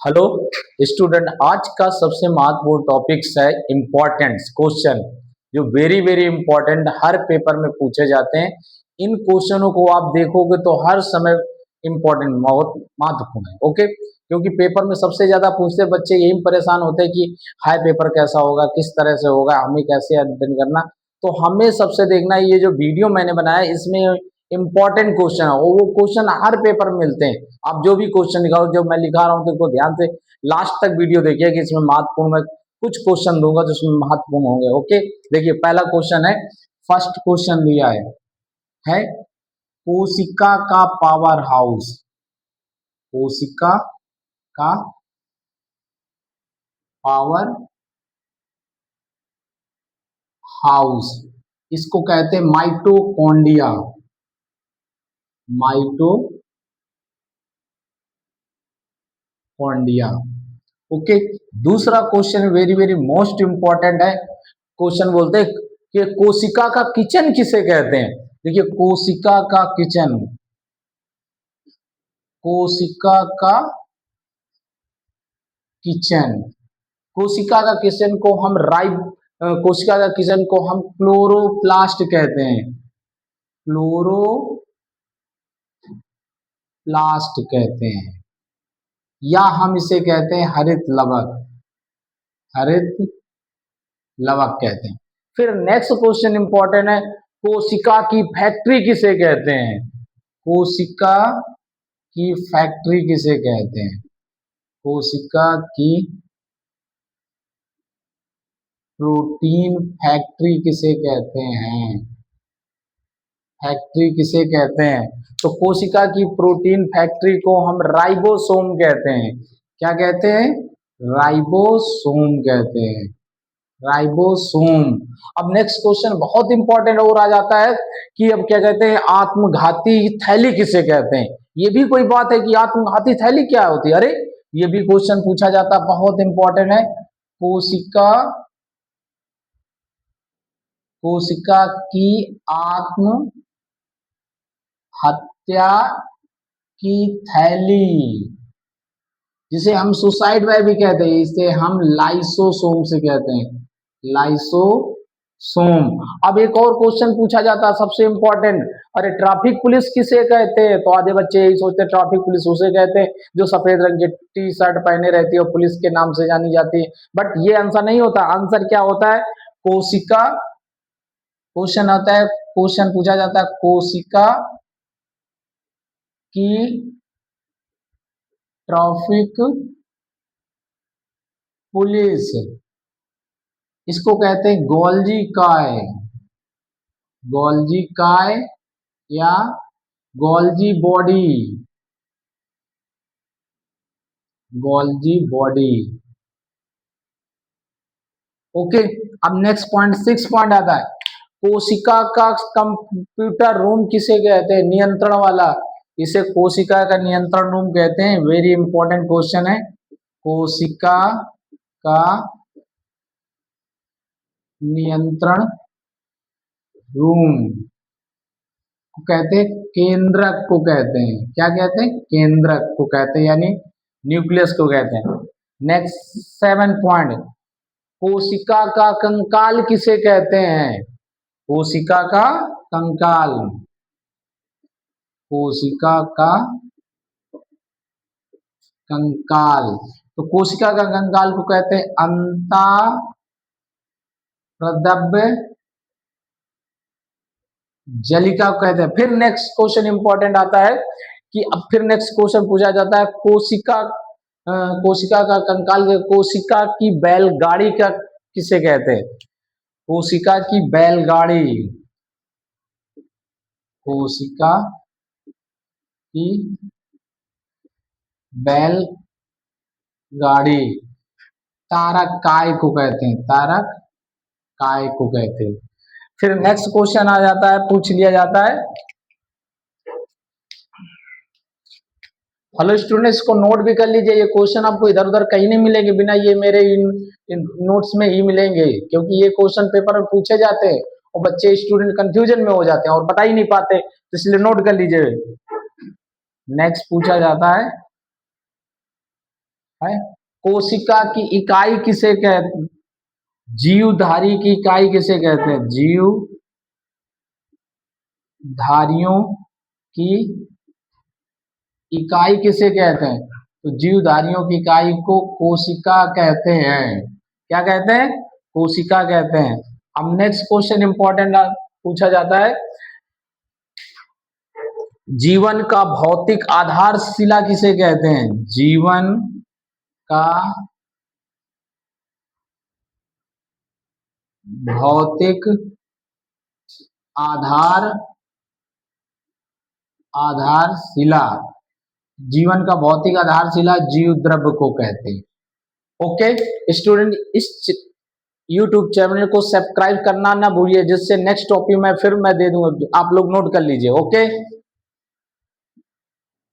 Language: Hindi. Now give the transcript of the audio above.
हेलो स्टूडेंट, आज का सबसे महत्वपूर्ण टॉपिक्स है इम्पोर्टेंट क्वेश्चन, जो वेरी वेरी इंपॉर्टेंट हर पेपर में पूछे जाते हैं। इन क्वेश्चनों को आप देखोगे तो हर समय इम्पोर्टेंट बहुत महत्वपूर्ण है। ओके, क्योंकि पेपर में सबसे ज्यादा पूछते बच्चे यही परेशान होते हैं कि हाई पेपर कैसा होगा, किस तरह से होगा, हमें कैसे अध्ययन करना। तो हमें सबसे देखना है, ये जो वीडियो मैंने बनाया इसमें इंपॉर्टेंट क्वेश्चन है, वो क्वेश्चन हर पेपर में मिलते हैं। आप जो भी क्वेश्चन निकालो, जो मैं लिखा रहा हूँ, तो इसको ध्यान से लास्ट तक वीडियो देखिए कि इसमें महत्वपूर्ण मैं कुछ क्वेश्चन दूंगा जिसमें महत्वपूर्ण होंगे। ओके, देखिए पहला क्वेश्चन है, फर्स्ट क्वेश्चन दिया है कोशिका का पावर हाउस। कोशिका का पावर हाउस इसको कहते हैं माइटोकॉन्ड्रिया। माइटोकॉन्ड्रिया। ओके, दूसरा question very very most important है। क्वेश्चन बोलते हैं कि कोशिका का किचन किसे कहते हैं। देखिए, कोशिका का किचन, कोशिका का किचन, कोशिका का किचन को हम कोशिका का किचन को हम क्लोरोप्लास्ट कहते हैं। क्लोरोप्लास्ट कहते हैं, या हम इसे कहते हैं हरित लवक। हरित लवक कहते हैं। फिर नेक्स्ट क्वेश्चन इंपॉर्टेंट है, कोशिका की फैक्ट्री किसे कहते हैं। कोशिका की फैक्ट्री किसे कहते हैं। कोशिका की प्रोटीन फैक्ट्री किसे कहते हैं। फैक्ट्री किसे कहते हैं, तो कोशिका की प्रोटीन फैक्ट्री को हम राइबोसोम कहते हैं। क्या कहते हैं, राइबोसोम कहते हैं। राइबोसोम। अब नेक्स्ट क्वेश्चन बहुत इंपॉर्टेंट और आ जाता है कि अब क्या कहते हैं, आत्मघाती थैली किसे कहते हैं। ये भी कोई बात है कि आत्मघाती थैली क्या होती है। अरे, ये भी क्वेश्चन पूछा जाता है, बहुत इंपॉर्टेंट है। कोशिका कोशिका की आत्म हत्या की थैली, जिसे हम सुसाइड बाय भी कहते हैं, इसे हम लाइसोसोम से कहते हैं। लाइसोसोम। अब एक और क्वेश्चन पूछा जाता है सबसे इंपॉर्टेंट, अरे ट्रैफिक पुलिस किसे कहते हैं। तो आधे बच्चे यही सोचते हैं ट्रैफिक पुलिस उसे कहते हैं जो सफेद रंग की टी शर्ट पहने रहती है और पुलिस के नाम से जानी जाती है। बट ये आंसर नहीं होता। आंसर क्या होता है, कोशिका। क्वेश्चन आता है, क्वेश्चन पूछा जाता है कोशिका की ट्रैफिक पुलिस, इसको कहते हैं गोल्जी काय। गोल्जी काय या Golgi body. Golgi body. Okay, अब नेक्स्ट पॉइंट, 6 पॉइंट आता है, कोशिका का कंप्यूटर रूम किसे कहते हैं। नियंत्रण वाला, इसे कोशिका का नियंत्रण रूम कहते हैं। वेरी इंपॉर्टेंट क्वेश्चन है। कोशिका का नियंत्रण रूम को कहते हैं केंद्रक को कहते हैं। क्या कहते हैं, केंद्रक को कहते हैं, यानी न्यूक्लियस को कहते हैं। नेक्स्ट 7 पॉइंट, कोशिका का कंकाल किसे कहते हैं। कोशिका का कंकाल, कोशिका का कंकाल, तो कोशिका का कंकाल को कहते हैं अंतःप्रद्रव्य जलिका को कहते हैं। फिर नेक्स्ट क्वेश्चन इंपॉर्टेंट आता है कि अब फिर नेक्स्ट क्वेश्चन पूछा जाता है, कोशिका का कंकाल, कोशिका की बैलगाड़ी का किसे कहते हैं। कोशिका की बैलगाड़ी, कोशिका की बैलगाड़ी तारक काय को कहते हैं। तारक काय को कहते हैं। फिर नेक्स्ट क्वेश्चन आ जाता है, पूछ लिया जाता है, हेलो स्टूडेंट्स, इसको नोट भी कर लीजिए। ये क्वेश्चन आपको इधर उधर कहीं नहीं मिलेंगे, बिना ये मेरे इन नोट्स में ही मिलेंगे, क्योंकि ये क्वेश्चन पेपर में पूछे जाते हैं और बच्चे स्टूडेंट कंफ्यूजन में हो जाते हैं और बता ही नहीं पाते, तो इसलिए नोट कर लीजिए। नेक्स्ट पूछा जाता है, है। कोशिका की इकाई किसे कहते हैं? जीवधारी की इकाई किसे कहते हैं? जीवधारियों की इकाई किसे कहते हैं? तो जीवधारियों की इकाई को कोशिका कहते हैं। क्या कहते हैं? कोशिका कहते हैं। अब नेक्स्ट क्वेश्चन इंपॉर्टेंट पूछा जाता है, जीवन का भौतिक आधारशिला किसे कहते हैं? जीवन का भौतिक आधारशिला, जीवन का भौतिक आधारशिला जीव द्रव्य को कहते हैं। ओके स्टूडेंट, इस YouTube चैनल को सब्सक्राइब करना ना भूलिए, जिससे नेक्स्ट टॉपिक में फिर मैं दे दूंगा, आप लोग नोट कर लीजिए। ओके।